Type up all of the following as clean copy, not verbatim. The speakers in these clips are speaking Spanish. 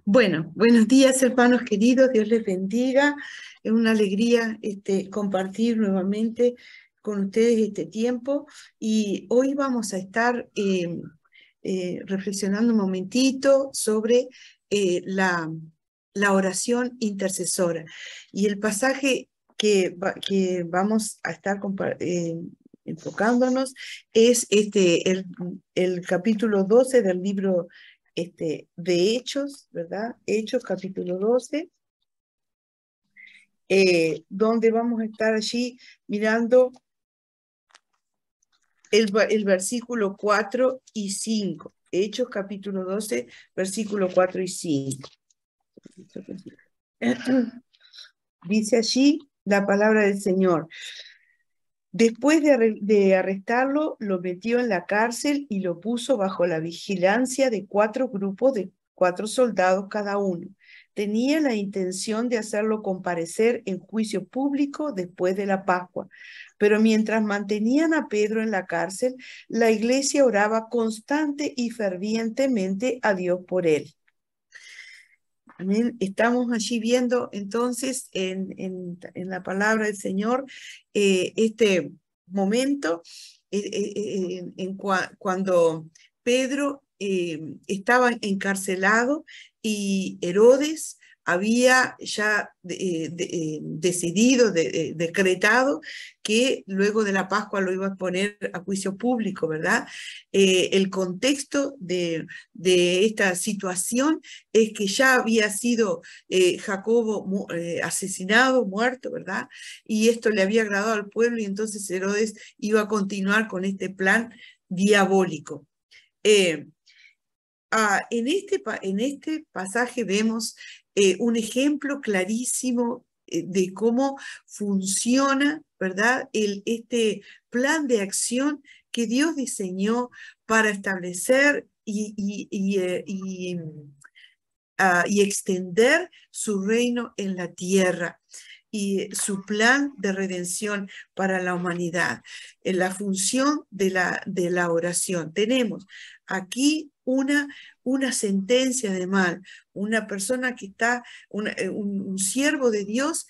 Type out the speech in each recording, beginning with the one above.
Bueno, buenos días, hermanos queridos, Dios les bendiga. Es una alegría compartir nuevamente con ustedes este tiempo y hoy vamos a estar reflexionando un momentito sobre la oración intercesora. Y el pasaje que vamos a estar enfocándonos es el capítulo 12 del libro de Hechos, ¿verdad? Hechos capítulo 12, donde vamos a estar allí mirando el versículo 4 y 5. Hechos capítulo 12, versículo 4 y 5. Dice allí la palabra del Señor. Después de arrestarlo, lo metió en la cárcel y lo puso bajo la vigilancia de 4 grupos de 4 soldados cada uno. Tenía la intención de hacerlo comparecer en juicio público después de la Pascua. Pero mientras mantenían a Pedro en la cárcel, la iglesia oraba constante y fervientemente a Dios por él. Amén. Estamos allí viendo entonces en la palabra del Señor este momento cuando Pedro estaba encarcelado y Herodes había ya decidido, decretado que luego de la Pascua lo iba a poner a juicio público, ¿verdad? El contexto de esta situación es que ya había sido Jacobo asesinado, muerto, ¿verdad? Y esto le había agradado al pueblo y entonces Herodes iba a continuar con este plan diabólico. En este pasaje vemos un ejemplo clarísimo de cómo funciona, ¿verdad? Este plan de acción que Dios diseñó para establecer y extender su reino en la tierra y su plan de redención para la humanidad. En la función de la oración. Tenemos aquí una sentencia de mal, una persona que está, un siervo de Dios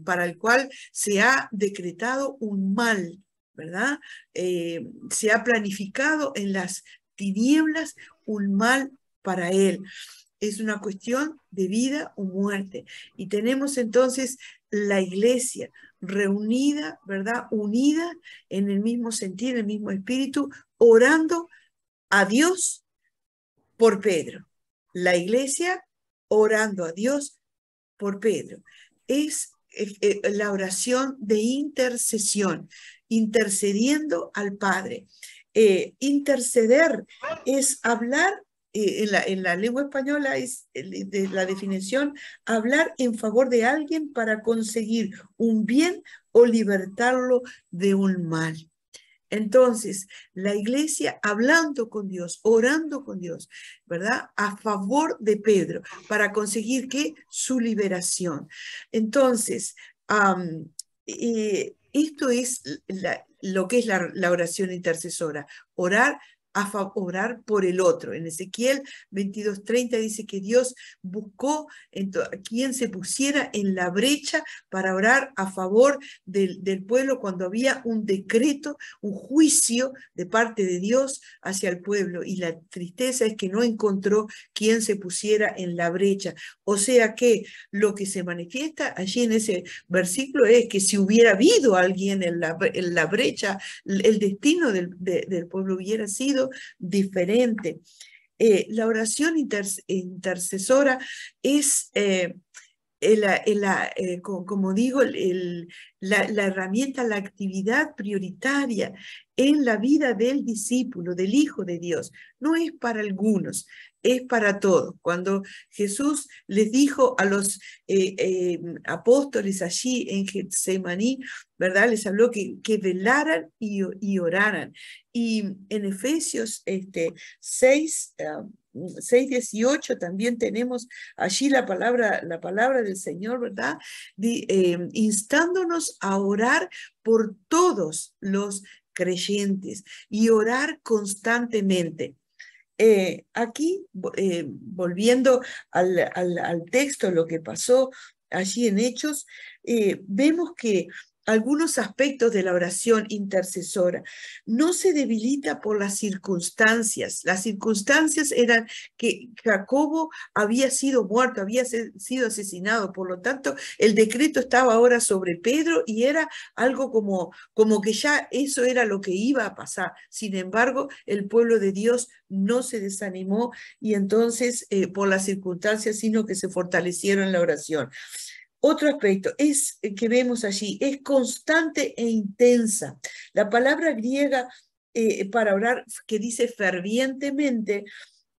para el cual se ha decretado un mal, ¿verdad? Se ha planificado en las tinieblas un mal para él. Es una cuestión de vida o muerte. Y tenemos entonces la iglesia reunida, ¿verdad? Unida en el mismo sentir, en el mismo espíritu, orando a Dios por Pedro. La iglesia orando a Dios por Pedro. Es la oración de intercesión, intercediendo al Padre. Interceder es hablar, en la lengua española es de la definición, hablar en favor de alguien para conseguir un bien o libertarlo de un mal. Entonces, la iglesia hablando con Dios, orando con Dios, ¿verdad? A favor de Pedro, para conseguir ¿qué? Su liberación. Entonces, esto es lo que es la oración intercesora, orar por el otro. En Ezequiel 22:30 dice que Dios buscó a quien se pusiera en la brecha para orar a favor del pueblo cuando había un decreto, un juicio de parte de Dios hacia el pueblo. Y la tristeza es que no encontró quien se pusiera en la brecha. O sea que lo que se manifiesta allí en ese versículo es que si hubiera habido alguien en la brecha, el destino del pueblo hubiera sido diferente. La oración intercesora es, como digo, la herramienta, la actividad prioritaria en la vida del discípulo, del Hijo de Dios. No es para algunos, es para todos. Cuando Jesús les dijo a los apóstoles allí en Getsemaní, ¿verdad? Les habló que velaran y oraran. Y en Efesios 6:18 también tenemos allí la palabra del Señor, ¿verdad? Instándonos a orar por todos los creyentes y orar constantemente. Aquí, volviendo al texto, lo que pasó allí en Hechos, vemos que algunos aspectos de la oración intercesora no se debilita por las circunstancias. Las circunstancias eran que Jacobo había sido muerto, había sido asesinado, por lo tanto el decreto estaba ahora sobre Pedro y era algo como que ya eso era lo que iba a pasar. Sin embargo, el pueblo de Dios no se desanimó y entonces por las circunstancias, sino que se fortalecieron en la oración. Otro aspecto es que vemos allí, es constante e intensa. La palabra griega para orar, que dice fervientemente,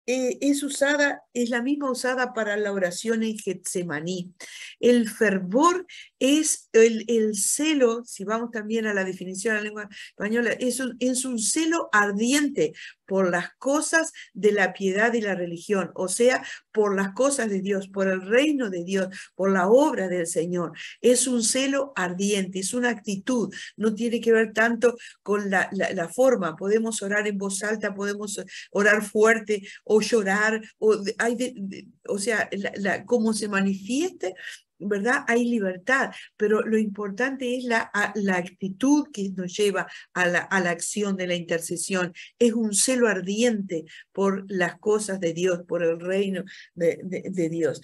es la misma usada para la oración en Getsemaní. El fervor es el celo, si vamos también a la definición de la lengua española, es un celo ardiente por las cosas de la piedad y la religión, o sea, por las cosas de Dios, por el reino de Dios, por la obra del Señor. Es un celo ardiente, es una actitud, no tiene que ver tanto con la forma. Podemos orar en voz alta, podemos orar fuerte o llorar, o sea, cómo se manifieste, ¿verdad? Hay libertad, pero lo importante es la actitud que nos lleva a la acción de la intercesión. Es un celo ardiente por las cosas de Dios, por el reino de Dios.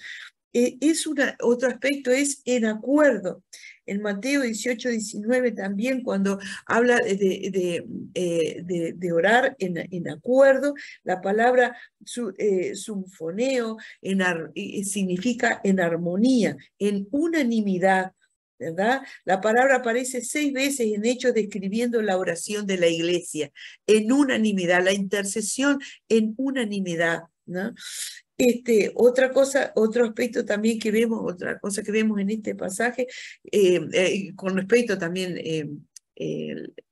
Otro aspecto es en acuerdo. En Mateo 18, 19 también, cuando habla de orar en acuerdo, la palabra sumfoneo significa en armonía, en unanimidad, ¿verdad? La palabra aparece 6 veces en Hechos describiendo la oración de la iglesia, en unanimidad, la intercesión en unanimidad, ¿no? Otro aspecto también que vemos, otra cosa que vemos en este pasaje, con respecto también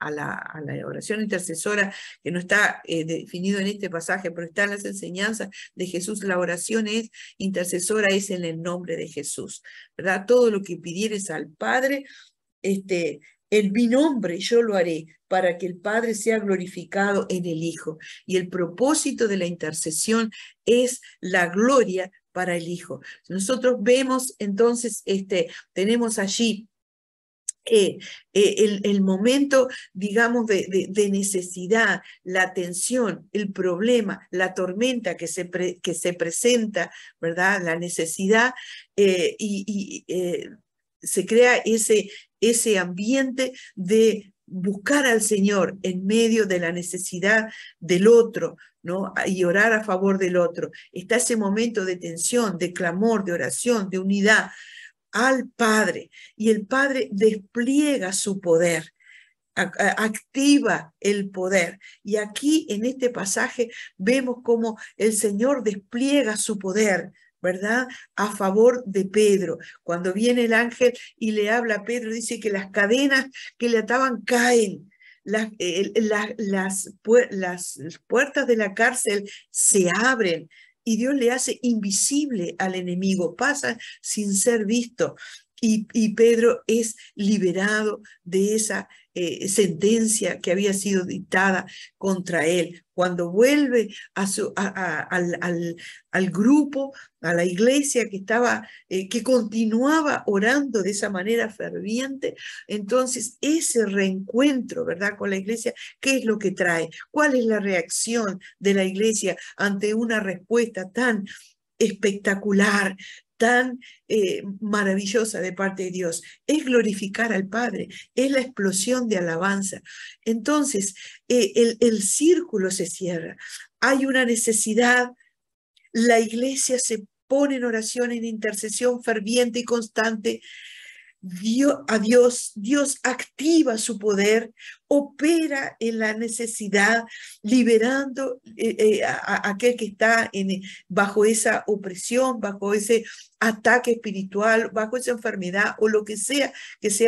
a la oración intercesora, que no está definido en este pasaje, pero está en las enseñanzas de Jesús. La oración intercesora es en el nombre de Jesús, ¿verdad? Todo lo que pidieres al Padre, en mi nombre yo lo haré, para que el Padre sea glorificado en el Hijo. Y el propósito de la intercesión es la gloria para el Hijo. Nosotros vemos entonces, tenemos allí el momento, digamos, de necesidad, la tensión, el problema, la tormenta que se presenta, ¿verdad? La necesidad se crea ese ambiente de buscar al Señor en medio de la necesidad del otro, ¿no? Y orar a favor del otro. Está ese momento de tensión, de clamor, de oración, de unidad al Padre, y el Padre despliega su poder, activa el poder. Y aquí en este pasaje vemos cómo el Señor despliega su poder, ¿verdad? A favor de Pedro. Cuando viene el ángel y le habla a Pedro, dice que las cadenas que le ataban caen. Las puertas de la cárcel se abren y Dios le hace invisible al enemigo, pasa sin ser visto. Y Pedro es liberado de esa sentencia que había sido dictada contra él. Cuando vuelve al grupo, a la iglesia que continuaba orando de esa manera ferviente, entonces ese reencuentro, ¿verdad?, con la iglesia, ¿qué es lo que trae? ¿Cuál es la reacción de la iglesia ante una respuesta tan espectacular, tan maravillosa de parte de Dios? Es glorificar al Padre, es la explosión de alabanza. Entonces, el círculo se cierra. Hay una necesidad, la iglesia se pone en oración, en intercesión ferviente y constante. Dios activa su poder, opera en la necesidad, liberando a aquel que está bajo esa opresión, bajo ese ataque espiritual, bajo esa enfermedad o lo que sea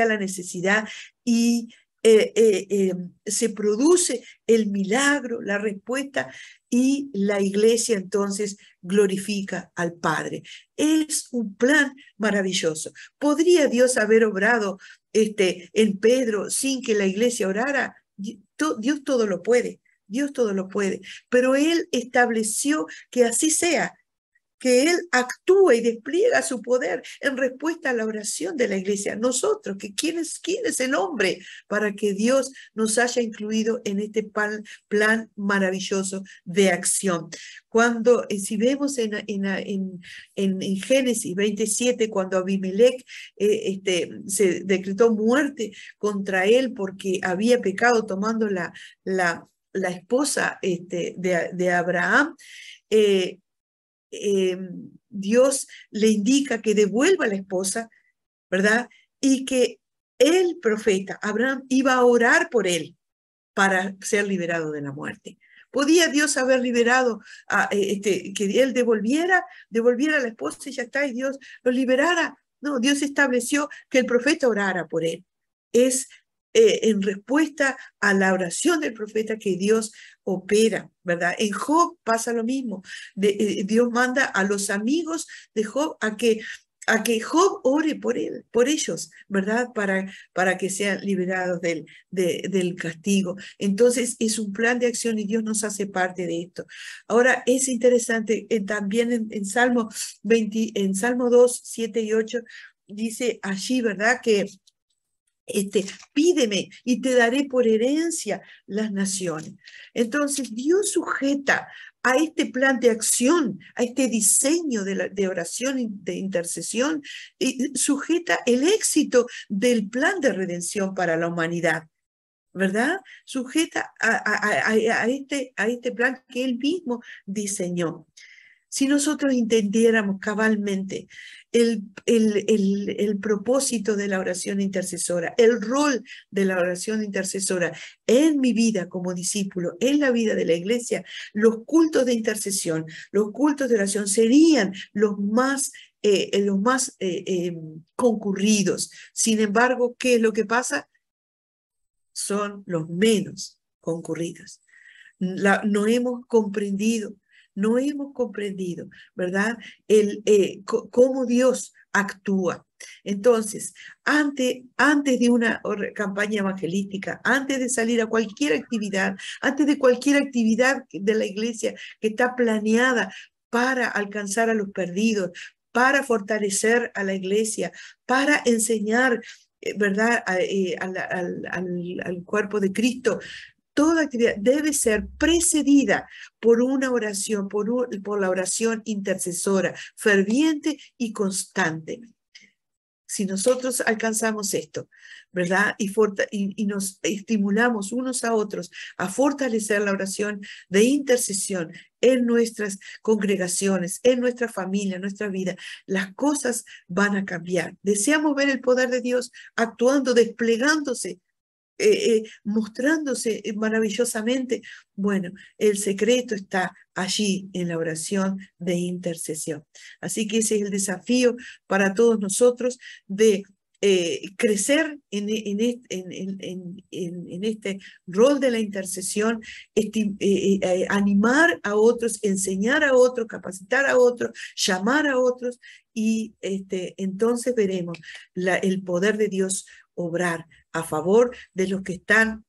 la necesidad, y se produce el milagro, la respuesta, y la iglesia entonces glorifica al Padre. Es un plan maravilloso. ¿Podría Dios haber obrado en Pedro sin que la iglesia orara? Dios todo lo puede. Dios todo lo puede, pero Él estableció que así sea, que Él actúa y despliega su poder en respuesta a la oración de la iglesia. Nosotros, que quién es el hombre para que Dios nos haya incluido en este plan maravilloso de acción. Cuando, si vemos en Génesis 27, cuando Abimelech se decretó muerte contra él porque había pecado tomando la esposa de Abraham, eh, Dios le indica que devuelva a la esposa, ¿verdad? Y que el profeta Abraham iba a orar por él para ser liberado de la muerte. ¿Podía Dios haber liberado, que él devolviera a la esposa y ya está, y Dios lo liberara? No, Dios estableció que el profeta orara por él. Es en respuesta a la oración del profeta que Dios opera, ¿verdad? En Job pasa lo mismo. Dios manda a los amigos de Job a que Job ore por ellos, ¿verdad? Para que sean liberados del castigo. Entonces es un plan de acción y Dios nos hace parte de esto. Ahora es interesante, también en Salmo 2, 7 y 8, dice allí, ¿verdad? Que pídeme y te daré por herencia las naciones. Entonces Dios sujeta a este plan de acción, a este diseño de oración y de intercesión, y sujeta el éxito del plan de redención para la humanidad, ¿verdad? Sujeta a este plan que Él mismo diseñó. Si nosotros entendiéramos cabalmente el propósito de la oración intercesora, el rol de la oración intercesora en mi vida como discípulo, en la vida de la iglesia, los cultos de intercesión, los cultos de oración serían los más concurridos. Sin embargo, ¿qué es lo que pasa? Son los menos concurridos. No hemos comprendido, ¿verdad? Cómo Dios actúa. Entonces, antes de una campaña evangelística, antes de salir a cualquier actividad, antes de cualquier actividad de la iglesia que está planeada para alcanzar a los perdidos, para fortalecer a la iglesia, para enseñar, ¿verdad? Al cuerpo de Cristo, toda actividad debe ser precedida por una oración, por la oración intercesora, ferviente y constante. Si nosotros alcanzamos esto, ¿verdad? Y nos estimulamos unos a otros a fortalecer la oración de intercesión en nuestras congregaciones, en nuestra familia, en nuestra vida, las cosas van a cambiar. Deseamos ver el poder de Dios actuando, desplegándose, mostrándose maravillosamente. Bueno, el secreto está allí en la oración de intercesión. Así que ese es el desafío para todos nosotros de crecer en este rol de la intercesión, animar a otros, enseñar a otros, capacitar a otros, llamar a otros, y entonces veremos el poder de Dios obrar a favor de los que están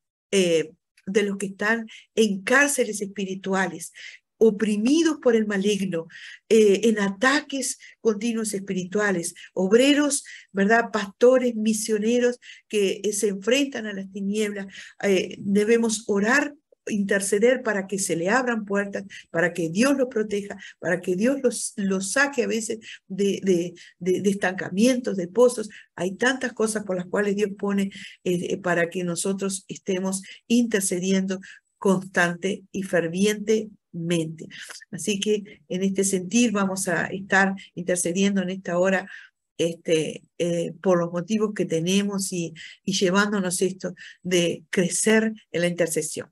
en cárceles espirituales, oprimidos por el maligno, en ataques continuos espirituales, obreros, ¿verdad? Pastores, misioneros que se enfrentan a las tinieblas. Debemos orar, interceder para que se le abran puertas, para que Dios los proteja, para que Dios los saque a veces de estancamientos, de pozos. Hay tantas cosas por las cuales Dios pone para que nosotros estemos intercediendo constante y fervientemente. Así que en este sentido vamos a estar intercediendo en esta hora por los motivos que tenemos y llevándonos esto de crecer en la intercesión.